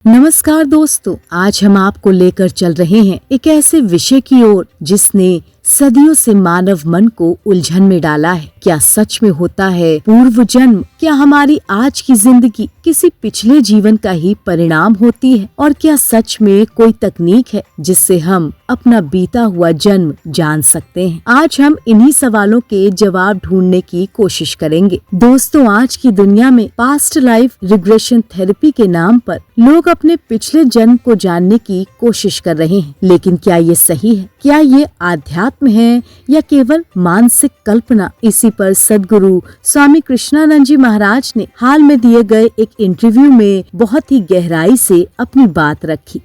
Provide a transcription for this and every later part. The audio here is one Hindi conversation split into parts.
नमस्कार दोस्तों, आज हम आपको लेकर चल रहे हैं एक ऐसे विषय की ओर जिसने सदियों से मानव मन को उलझन में डाला है। क्या सच में होता है पूर्व जन्म? क्या हमारी आज की जिंदगी किसी पिछले जीवन का ही परिणाम होती है? और क्या सच में कोई तकनीक है जिससे हम अपना बीता हुआ जन्म जान सकते हैं? आज हम इन्हीं सवालों के जवाब ढूंढने की कोशिश करेंगे। दोस्तों, आज की दुनिया में पास्ट लाइफ रिग्रेशन थेरेपी के नाम पर लोग अपने पिछले जन्म को जानने की कोशिश कर रहे हैं, लेकिन क्या ये सही है? क्या ये आध्यात्म है या केवल मानसिक कल्पना? इसी पर सदगुरु स्वामी कृष्णानंद जी महाराज ने हाल में दिए गए एक इंटरव्यू में बहुत ही गहराई से अपनी बात रखी।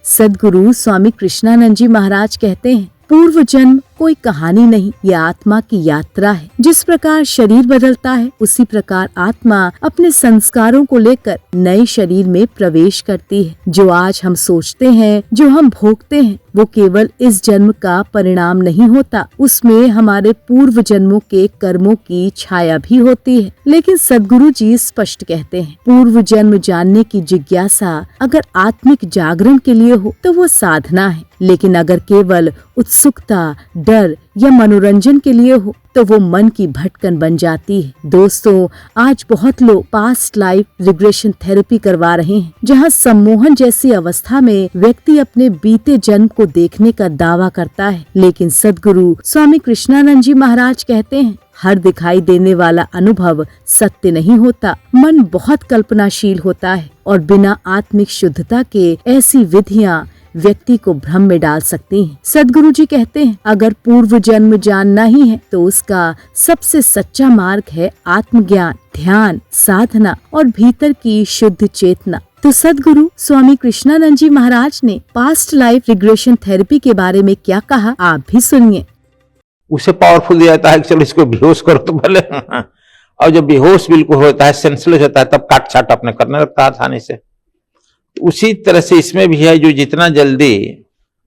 सदगुरु स्वामी कृष्णानंद जी महाराज कहते हैं, पूर्व जन्म कोई कहानी नहीं, यह आत्मा की यात्रा है। जिस प्रकार शरीर बदलता है, उसी प्रकार आत्मा अपने संस्कारों को लेकर नए शरीर में प्रवेश करती है। जो आज हम सोचते हैं, जो हम भोगते हैं, वो केवल इस जन्म का परिणाम नहीं होता, उसमें हमारे पूर्व जन्मों के कर्मों की छाया भी होती है। लेकिन सदगुरु जी स्पष्ट कहते हैं, पूर्व जन्म जानने की जिज्ञासा अगर आत्मिक जागरण के लिए हो तो वो साधना है, लेकिन अगर केवल उत्सुकता, डर या मनोरंजन के लिए हो तो वो मन की भटकन बन जाती है। दोस्तों, आज बहुत लोग पास्ट लाइफ रिग्रेशन थेरेपी करवा रहे हैं, जहां सम्मोहन जैसी अवस्था में व्यक्ति अपने बीते जन्म को देखने का दावा करता है। लेकिन सदगुरु स्वामी कृष्णानंद जी महाराज कहते हैं, हर दिखाई देने वाला अनुभव सत्य नहीं होता। मन बहुत कल्पनाशील होता है और बिना आत्मिक शुद्धता के ऐसी विधियां व्यक्ति को भ्रम में डाल सकती हैं। सदगुरु जी कहते हैं, अगर पूर्व जन्म जानना ही है तो उसका सबसे सच्चा मार्ग है आत्मज्ञान, ध्यान, साधना और भीतर की शुद्ध चेतना। तो सदगुरु स्वामी कृष्णानंद जी महाराज ने पास्ट लाइफ रिग्रेशन थेरेपी के बारे में क्या कहा, आप भी सुनिए। उसे पावरफुल दिया जाता है कि चलो इसको बेहोश करो तो भले और जब बेहोश बिल्कुल होता है, सेंसलेस होता है, तब काट छाट अपने करने लगता है आसानी से। उसी तरह से इसमें भी है, जो जितना जल्दी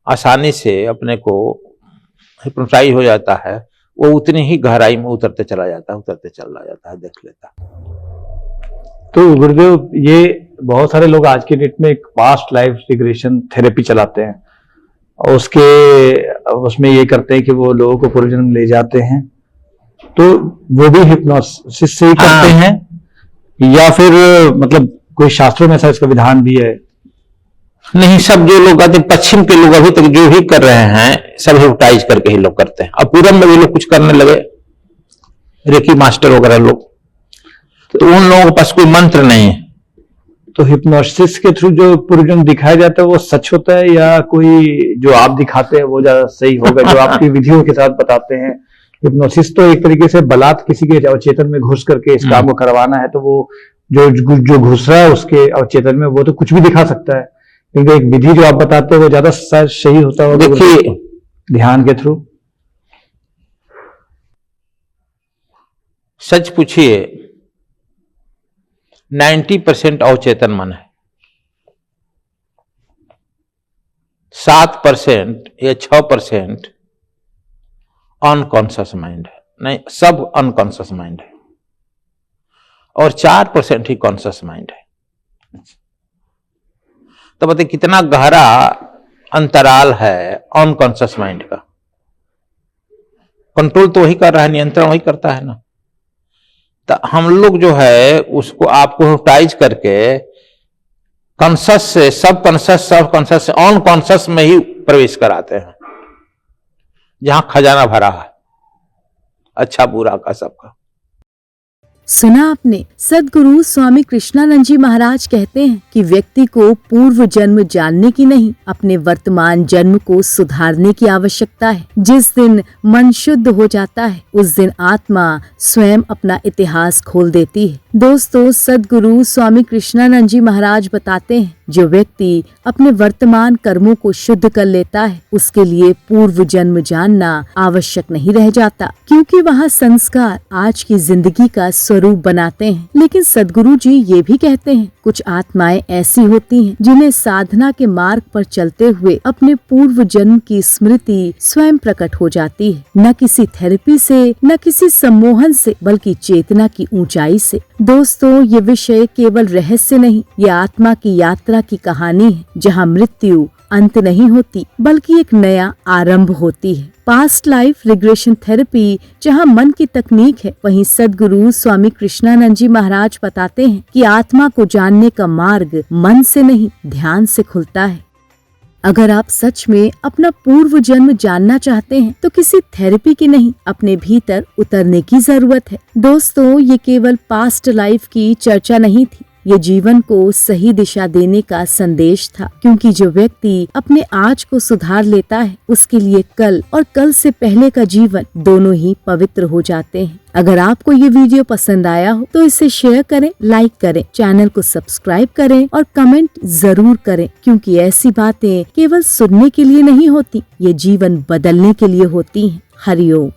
आसानी से अपने को हिप्नोटाइज हो जाता है, वो उतनी ही गहराई में उतरते चला जाता है, देख लेता है। तो गुरुदेव, ये बहुत सारे लोग आज के डेट में एक पास्ट लाइफ रिग्रेशन थेरेपी चलाते हैं और उसमें ये करते हैं कि वो लोगों को पूर्व जन्म ले जाते हैं। तो वो भी हिप्नोसिस से ही करते हैं या फिर मतलब कोई शास्त्रों में ऐसा इसका विधान भी है? नहीं, सब जो लोग आते पश्चिम के लोग अभी तक जो भी कर रहे हैं, सब हिप्नोटाइज करके ही लोग करते हैं। अब पूरब में भी लोग कुछ करने लगे, रेकी मास्टर वगैरह लोग, तो उन लोगों के पास कोई मंत्र नहीं है। तो हिप्नोसिस के थ्रू जो पूर्व जन्म दिखाया जाता है वो सच होता है या कोई जो आप दिखाते हैं वो ज्यादा सही होगा, जो आपकी विधियों के साथ बताते हैं? हिप्नोसिस तो एक तरीके से बलात् किसी के अवचेतन में घुस करके इस काम को करवाना है, तो वो जो घुस रहा है उसके अवचेतन में, वो तो कुछ भी दिखा सकता है, लेकिन एक विधि जो आप बताते हैं वो ज्यादा सही होता है। देखिए, ध्यान के थ्रू सच पूछिए, 90% अवचेतन मन है, 7% या 6% अनकॉन्शियस माइंड है। नहीं, सब अनकॉन्शियस माइंड है और 4% ही कॉन्शियस माइंड है। तो बताइए कितना गहरा अंतराल है अनकॉन्शियस माइंड का। कंट्रोल तो वही कर रहा है, नियंत्रण वही करता है ना। तो हम लोग जो है उसको आपको हिप्नोटाइज करके कॉन्शियस से सब कॉन्शियस से अनकॉन्शियस में ही प्रवेश कराते हैं, जहां खजाना भरा है अच्छा बुरा का सबका। सुना आपने, सदगुरु स्वामी कृष्णानंद जी महाराज कहते हैं कि व्यक्ति को पूर्व जन्म जानने की नहीं, अपने वर्तमान जन्म को सुधारने की आवश्यकता है। जिस दिन मन शुद्ध हो जाता है, उस दिन आत्मा स्वयं अपना इतिहास खोल देती है। दोस्तों, सदगुरु स्वामी कृष्णानंद जी महाराज बताते हैं, जो व्यक्ति अपने वर्तमान कर्मों को शुद्ध कर लेता है, उसके लिए पूर्व जन्म जानना आवश्यक नहीं रह जाता, क्योंकि वहाँ संस्कार आज की जिंदगी का स्वरूप बनाते हैं। लेकिन सद्गुरु जी ये भी कहते हैं कुछ आत्माएं ऐसी होती हैं जिन्हें साधना के मार्ग पर चलते हुए अपने पूर्व जन्म की स्मृति स्वयं प्रकट हो जाती है, न किसी थेरेपी से, न किसी सम्मोहन से, बल्कि चेतना की ऊंचाई से। दोस्तों, ये विषय केवल रहस्य नहीं, ये आत्मा की यात्रा की कहानी है, जहाँ मृत्यु अंत नहीं होती बल्कि एक नया आरंभ होती है। पास्ट लाइफ रिग्रेशन थेरेपी जहाँ मन की तकनीक है, वहीं सद्गुरु स्वामी कृष्णानंद जी महाराज बताते हैं कि आत्मा को जानने का मार्ग मन से नहीं, ध्यान से खुलता है। अगर आप सच में अपना पूर्व जन्म जानना चाहते हैं तो किसी थेरेपी की नहीं, अपने भीतर उतरने की जरूरत है। दोस्तों, ये केवल पास्ट लाइफ की चर्चा नहीं थी, ये जीवन को सही दिशा देने का संदेश था, क्योंकि जो व्यक्ति अपने आज को सुधार लेता है उसके लिए कल और कल से पहले का जीवन दोनों ही पवित्र हो जाते हैं। अगर आपको ये वीडियो पसंद आया हो तो इसे शेयर करें, लाइक करें, चैनल को सब्सक्राइब करें और कमेंट जरूर करें, क्योंकि ऐसी बातें केवल सुनने के लिए नहीं होती, ये जीवन बदलने के लिए होती हैं। हरि ओम।